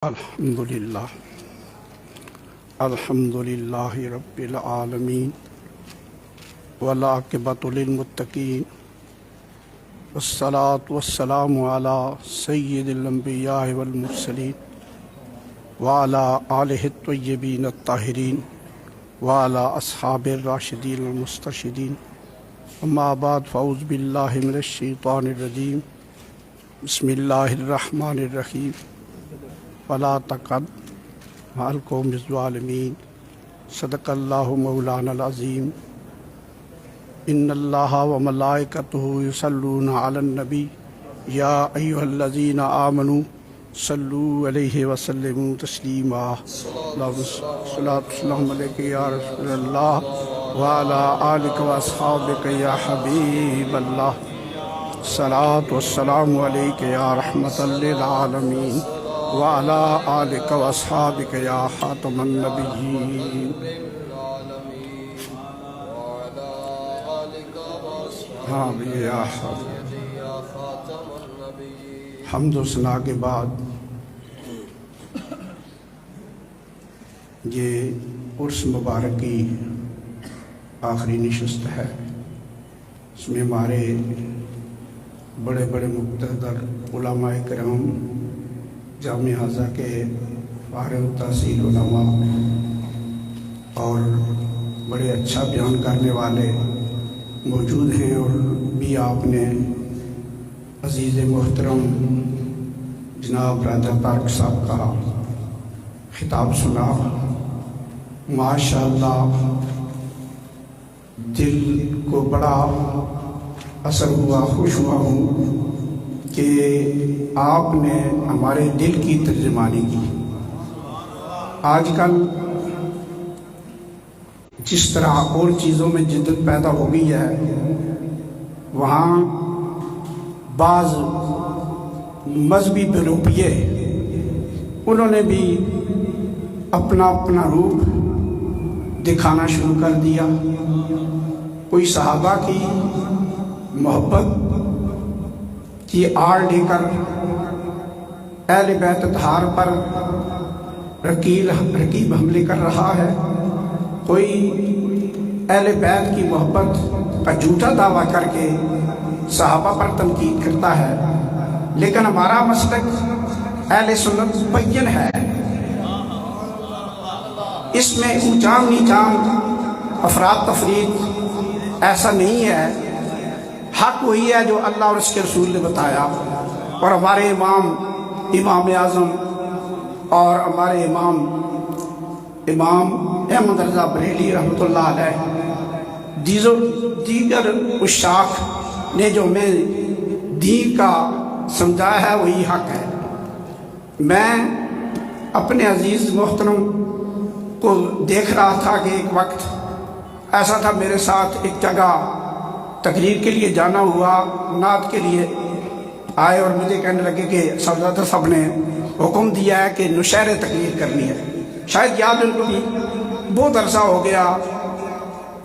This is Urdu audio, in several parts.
الحمدللہ رب العالمین والعاقبۃ للمتقین والصلاة والسلام علی سید الانبیاء والمرسلین وعلی آلہ الطیبین الطاہرین وعلی اصحاب الراشدین المسترشدین اما بعد فاعوذ باللہ من الشیطان الرجیم بسم اللہ الرحمن الرحیم ولا تقعد مع القوم الظالمین صدق اللہ مولانا العظیم ان اللہ وملائکتہ یصلون علی النبی یا ایھا الذین آمنوا صلوا علیہ وسلموا تسلیما اللہم صلاۃ والسلام علیک یا رسول اللہ وعلی آلک واصحابک یا حبیب اللہ صلاۃ والسلام علیک یا رحمۃ للعالمین وعلى آلك وأصحابك يا خاتم النبيين آمين يا خاتم النبيين حمد و ثنا کے بعد یہ عرس مبارک کی آخری نشست ہے۔ اس میں ہمارے بڑے بڑے مقتدر علماء کرام جامع حاضہ کے فارغ التحصیل علماء اور بڑے اچھا بیان کرنے والے موجود ہیں، اور بھی آپ نے عزیز محترم جناب برادر طارق صاحب کا خطاب سنا۔ ماشاءاللہ دل کو بڑا اثر ہوا، خوش ہوا ہوں کہ آپ نے ہمارے دل کی ترجمانی کی۔ آج کل جس طرح اور چیزوں میں جدت پیدا ہو گئی ہے، وہاں بعض مذہبی گروپیے انہوں نے بھی اپنا اپنا روپ دکھانا شروع کر دیا۔ کوئی صحابہ کی محبت کی آڑ لے کر اہل بیت اطہار پر رقیب حملے کر رہا ہے، کوئی اہل بیت کی محبت کا جھوٹا دعویٰ کر کے صحابہ پر تنقید کرتا ہے، لیکن ہمارا مسلک اہل سنت بین ہے۔ اس میں اونچام نیچام افراد تفرید ایسا نہیں ہے۔ حق وہی ہے جو اللہ اور اس کے رسول نے بتایا، اور ہمارے امام اعظم اور ہمارے امام احمد رضا بریلوی رحمۃ اللہ علیہ دیگر اشاخ نے جو ہمیں دین کا سمجھایا ہے وہی حق ہے۔ میں اپنے عزیز محترم کو دیکھ رہا تھا کہ ایک وقت ایسا تھا، میرے ساتھ ایک جگہ تقریر کے لیے جانا ہوا، نعت کے لیے آئے اور مجھے کہنے لگے کہ صاحب صاحب نے حکم دیا ہے کہ نشہر تقریر کرنی ہے۔ شاید یاد ان کو بھی بہت عرصہ ہو گیا،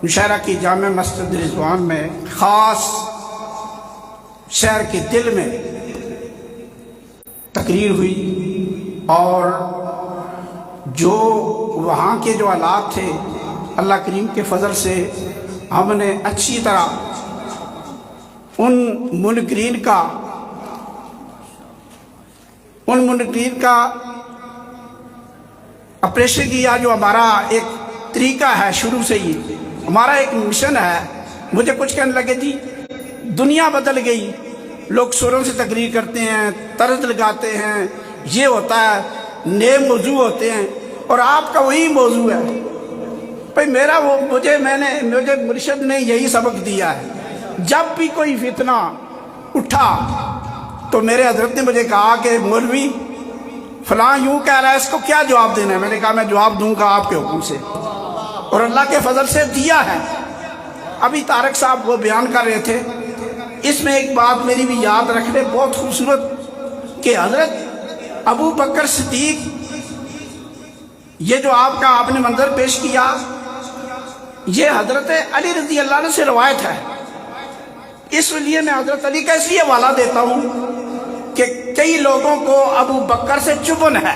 نشہرہ کی جامع مسجد رضوان میں خاص شہر کے دل میں تقریر ہوئی، اور جو وہاں کے جو حالات تھے اللہ کریم کے فضل سے ہم نے اچھی طرح ان منکرین کا اپریشن کیا۔ جو ہمارا ایک طریقہ ہے، شروع سے ہی ہمارا ایک مشن ہے۔ مجھے کچھ کہنے لگے جی دنیا بدل گئی، لوگ سروں سے تقریر کرتے ہیں، طرز لگاتے ہیں، یہ ہوتا ہے، نئے موضوع ہوتے ہیں، اور آپ کا وہی موضوع ہے۔ بھئی مجھے مرشد نے یہی سبق دیا ہے، جب بھی کوئی فتنہ اٹھا تو میرے حضرت نے مجھے کہا کہ مولوی فلاں یوں کہہ رہا ہے، اس کو کیا جواب دینا ہے؟ میں نے کہا میں جواب دوں گا آپ کے حکم سے، اور اللہ کے فضل سے دیا ہے۔ ابھی طارق صاحب وہ بیان کر رہے تھے، اس میں ایک بات میری بھی یاد رکھنے بہت خوبصورت، کہ حضرت ابو بکر صدیق، یہ جو آپ نے منظر پیش کیا، یہ حضرت علی رضی اللہ عنہ سے روایت ہے۔ اس لیے میں حضرت علی کا اس لیے حوالہ دیتا ہوں کہ کئی لوگوں کو ابو بکر سے چبھن ہے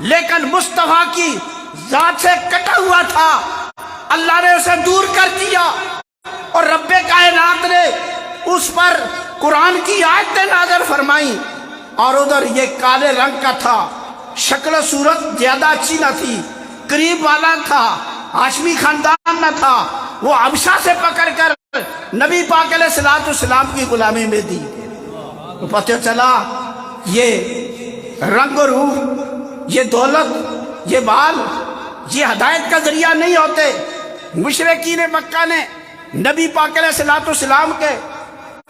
لیکن مصطفیٰ کی ذات سے کٹا ہوا تھا، اللہ نے اسے دور کر دیا، اور رب کائنات نے اس پر قرآن کی آیتیں نازل فرمائیں، اور ادھر یہ کالے رنگ کا تھا، شکل و صورت زیادہ اچھی نہ تھی، قریب والا تھا، ہاشمی خاندان نہ تھا، وہ حبشہ سے پکڑ کر نبی پاک علیہ السلام کی غلامی میں دی۔ تو پتہ چلا یہ رنگ و روح، یہ دولت، یہ بال، یہ ہدایت کا ذریعہ نہیں ہوتے۔ مشرکین مکہ نے نبی پاک علیہ السلام کے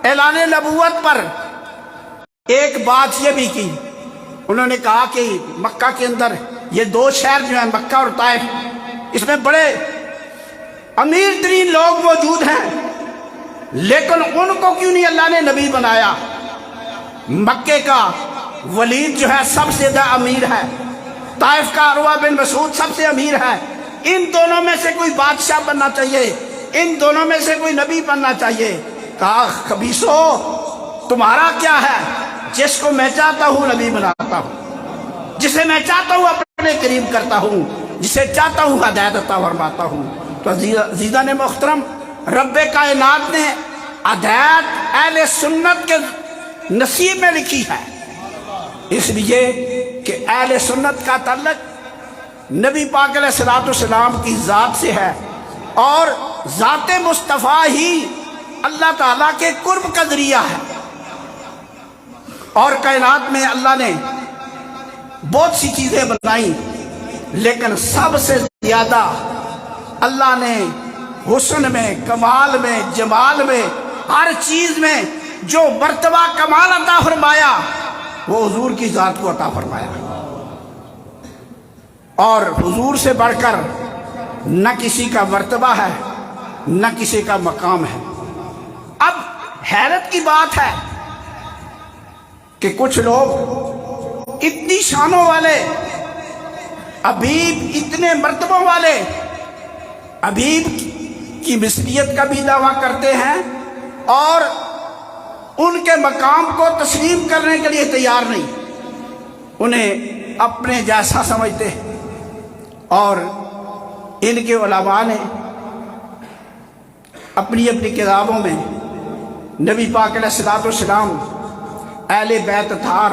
اعلان نبوت پر ایک بات یہ بھی کی، انہوں نے کہا کہ مکہ کے اندر یہ دو شہر جو ہیں مکہ اور طائف، اس میں بڑے امیر ترین لوگ موجود ہیں، لیکن ان کو کیوں نہیں اللہ نے نبی بنایا؟ مکے کا ولید جو ہے سب سے زیادہ امیر ہے، طائف کا عروہ بن مسعود سب سے امیر ہے، ان دونوں میں سے کوئی بادشاہ بننا چاہیے، ان دونوں میں سے کوئی نبی بننا چاہیے۔ کہا خبیثو تمہارا کیا ہے؟ جس کو میں چاہتا ہوں نبی بناتا ہوں، جسے میں چاہتا ہوں اپنے قریب کرتا ہوں، جسے چاہتا ہوں ہدایت عطا فرماتا ہوں۔ تو عزیزان محترم، رب کائنات نے ہدایت اہل سنت کے نصیب میں لکھی ہے، اس لیے کہ اہل سنت کا تعلق نبی پاک علیہ السلام کی ذات سے ہے، اور ذات مصطفیٰ ہی اللہ تعالیٰ کے قرب کا ذریعہ ہے۔ اور کائنات میں اللہ نے بہت سی چیزیں بنائیں، لیکن سب سے زیادہ اللہ نے حسن میں، کمال میں، جمال میں، ہر چیز میں جو مرتبہ کمال عطا فرمایا وہ حضور کی ذات کو عطا فرمایا، اور حضور سے بڑھ کر نہ کسی کا مرتبہ ہے نہ کسی کا مقام ہے۔ اب حیرت کی بات ہے کہ کچھ لوگ اتنی شانوں والے، حبیب اتنے مرتبوں والے، حبیب کی مثلیت کا بھی دعویٰ کرتے ہیں، اور ان کے مقام کو تسلیم کرنے کے لیے تیار نہیں، انہیں اپنے جیسا سمجھتے ہیں۔ اور ان کے علماء نے اپنی اپنی کتابوں میں نبی پاک علیہ السلام، اہل بیت اطہار،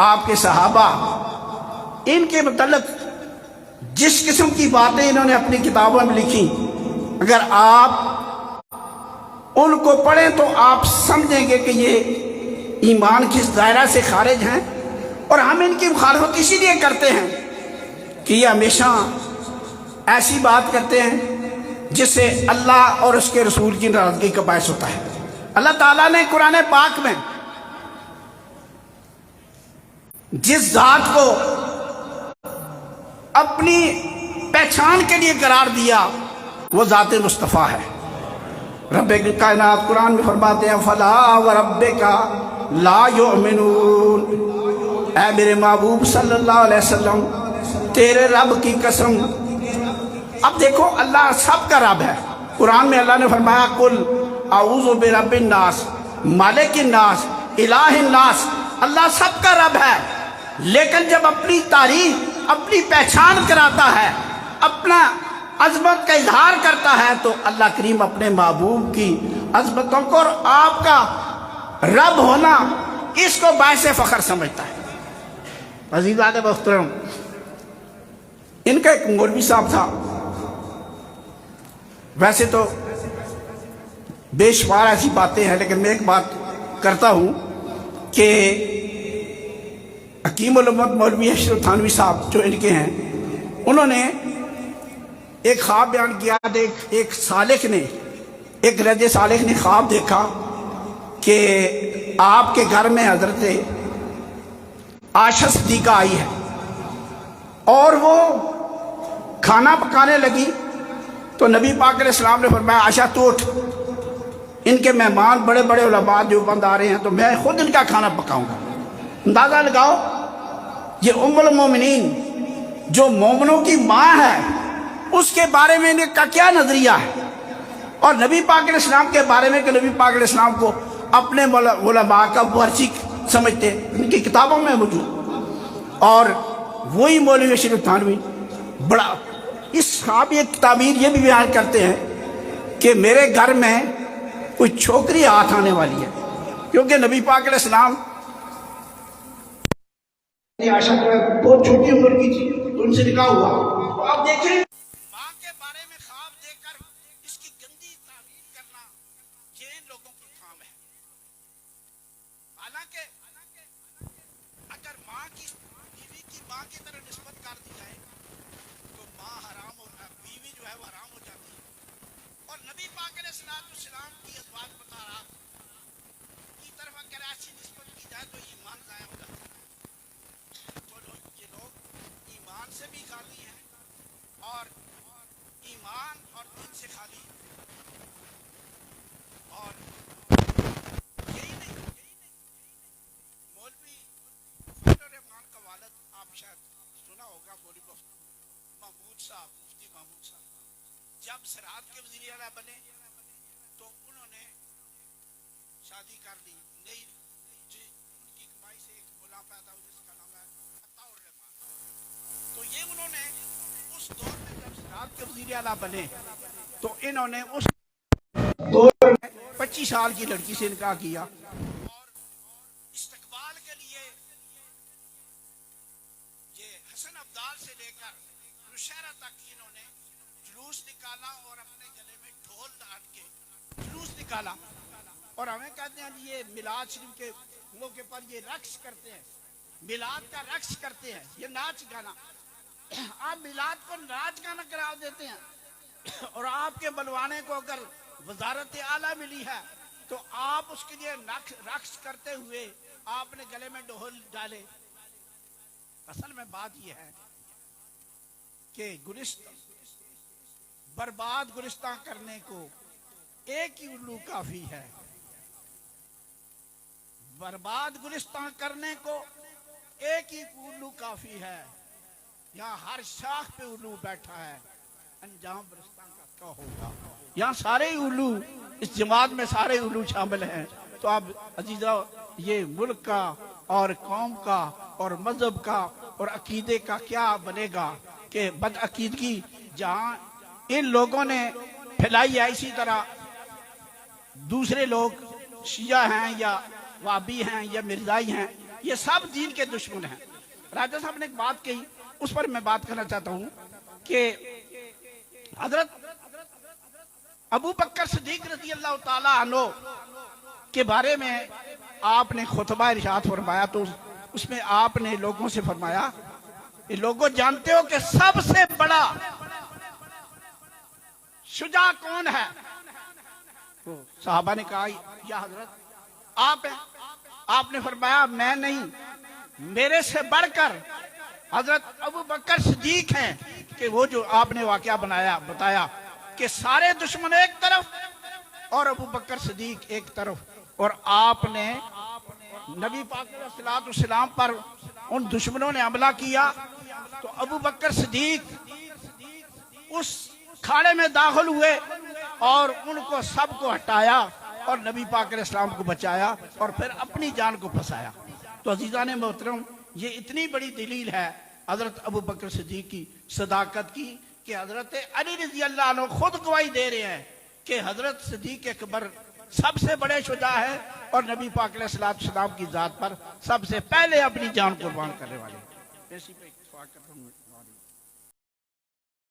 آپ کے صحابہ، ان کے متعلق جس قسم کی باتیں انہوں نے اپنی کتابوں میں لکھی، اگر آپ ان کو پڑھیں تو آپ سمجھیں گے کہ یہ ایمان کس دائرہ سے خارج ہیں، اور ہم ان کی مخالفت اسی لیے کرتے ہیں کہ یہ ہمیشہ ایسی بات کرتے ہیں جس سے اللہ اور اس کے رسول کی ناراضگی کا باعث ہوتا ہے۔ اللہ تعالیٰ نے قرآن پاک میں جس ذات کو اپنی پہچان کے لیے قرار دیا وہ ذات مصطفیٰ ہے۔ رب کائنات قرآن میں فرماتے ہیں فَلَا وَرَبِّكَ لَا يُؤْمِنُونَ، اے میرے محبوب صلی اللہ علیہ وسلم تیرے رب کی قسم۔ اب دیکھو اللہ سب کا رب ہے، قرآن میں اللہ نے فرمایا قُلْ اعوذ برب الناس مالک الناس الہ الناس، اللہ سب کا رب ہے، لیکن جب اپنی تعریف، اپنی پہچان کراتا ہے، اپنا عظمت کا اظہار کرتا ہے، تو اللہ کریم اپنے محبوب کی عظمتوں کو اور آپ کا رب ہونا اس کو باعث فخر سمجھتا ہے۔ عزیزان محترم، ان کا ایک مولوی صاحب تھا، ویسے تو بے شمار ایسی باتیں ہیں، لیکن میں ایک بات کرتا ہوں کہ حکیم الامت مولوی اشرف تھانوی صاحب جو ان کے ہیں، انہوں نے ایک خواب بیان کیا، ایک سالک نے، ایک رجل سالک نے خواب دیکھا کہ آپ کے گھر میں حضرت عائشہ صدیقہ آئی ہے، اور وہ کھانا پکانے لگی، تو نبی پاک علیہ السلام نے فرمایا عائشہ تو اٹھ، ان کے مہمان بڑے بڑے علماء دیوبند آ رہے ہیں، تو میں خود ان کا کھانا پکاؤں گا۔ اندازہ لگاؤ، یہ ام المومنین جو مومنوں کی ماں ہے، اس کے بارے میں ان کا کیا نظریہ ہے، اور نبی پاک علیہ السلام کے بارے میں کہ نبی پاک علیہ السلام کو اپنے علماء کا ورثی سمجھتے، ان کی کتابوں میں موجود۔ اور وہی مولوی شریف تھانوی بڑا اس خواب ایک تعبیر یہ بھی بیان کرتے ہیں کہ میرے گھر میں کوئی چھوکری ہاتھ آنے والی ہے، کیونکہ نبی پاک علیہ السلام عائشہ بہت چھوٹی عمر کی تھی تو ان سے نکاح ہوا. تو آپ دیکھیں ماں کے بارے میں خواب دیکھ کر اس کی گندی تعبیر کرنا یہ ان لوگوں کو کام ہے. حالانکہ اگر ماں کی بیوی کی ماں کی طرح نسبت کر دی جائے تو ماں حرام ہو، بیوی جو ہے وہ حرام ہو جاتی ہے. اور نبی پاک علیہ السلام کی ازواج مطہرات کی طرف اگر ایسی نسبت کی جائے تو ایمان ضائع ہو جاتا ہے. یہ لوگ ایمان سے بھی خالی ہیں اور ایمان اور دین سے خالی ہیں. اور یہی نہیں، مولوی فضل الرحمان کا والد آپ شاید سنا ہوگا، مولوی محمود صاحب، مفتی محمود صاحب جب زراعت کے وزیر اعلیٰ بنے تو انہوں نے شادی کر لی. نئی ان کی کمائی سے ایک ملا پیدا ہوا جس کا نام ہے عطاء الرحمان. تو یہ انہوں نے اس دور میں جب زراعت کے وزیر اعلیٰ بنے تو انہوں نے اس دور میں 25 سال کی لڑکی سے نکاح کیا اور استقبال کے لیے یہ حسن ابدال سے لے کر نوشہرہ تک انہوں نے جلوس نکالا اور اپنے گلے میں ڈھول ڈال کے جلوس نکالا. اور ہمیں کہتے ہیں یہ میلاد شریف کے موقع پر یہ رقص کرتے ہیں، میلاد کا رقص کرتے ہیں، یہ ناچ گانا. آپ میلاد کو ناچ گانا قرار دیتے ہیں. اور آپ کے بلوانے کو اگر وزارت اعلیٰ ملی ہے تو آپ اس کے لیے رقص کرتے ہوئے آپ نے گلے میں ڈھول ڈالے. اصل میں بات یہ ہے کہ برباد گلستان کرنے کو ایک ہی الو کافی ہے. برباد گلستان کرنے کو ایک ہی الو کافی ہے. یہاں ہر شاخ پہ الو بیٹھا ہے، انجام برستان کا کیا ہوگا. یہاں سارے الو، اس جماعت میں سارے الو شامل ہیں. تو اب عزیزہ یہ ملک کا اور قوم کا اور مذہب کا اور عقیدے کا کیا بنے گا کہ بد عقیدگی جہاں ان لوگوں نے پھیلائی ہے، اسی طرح دوسرے لوگ شیعہ ہیں یا وابی ہیں یا مرزائی ہیں، یہ سب دین کے دشمن ہیں. راجہ صاحب نے ایک بات کہی، اس پر میں بات کرنا چاہتا ہوں کہ حضرت ابو بکر صدیق رضی اللہ تعالی عنہ کے بارے میں آپ نے خطبہ ارشاد فرمایا تو اس میں آپ نے لوگوں سے فرمایا کہ لوگوں جانتے ہو کہ سب سے بڑا شجاع کون ہے؟ صحابہ نے کہا یا حضرت آپ ہیں. آپ نے فرمایا میں نہیں، میرے سے بڑھ کر حضرت ابو بکر صدیق ہیں کہ وہ جو آپ نے واقعہ بتایا کہ سارے دشمن ایک طرف اور ابو بکر صدیق ایک طرف، اور آپ نے نبی پاک علیہ السلام پر ان دشمنوں نے حملہ کیا تو ابو بکر صدیق اس کھاڑے میں داخل ہوئے اور ان کو سب کو ہٹایا اور نبی پاک علیہ السلام کو بچایا اور پھر اپنی جان کو پھنسایا. تو عزیزان محترم یہ اتنی بڑی دلیل ہے حضرت ابو بکر صدیق کی صداقت کی کہ حضرت علی رضی اللہ عنہ خود گواہی دے رہے ہیں کہ حضرت صدیق اکبر سب سے بڑے شجاع ہے اور نبی پاک علیہ السلام کی ذات پر سب سے پہلے اپنی جان قربان کرنے والے ہیں.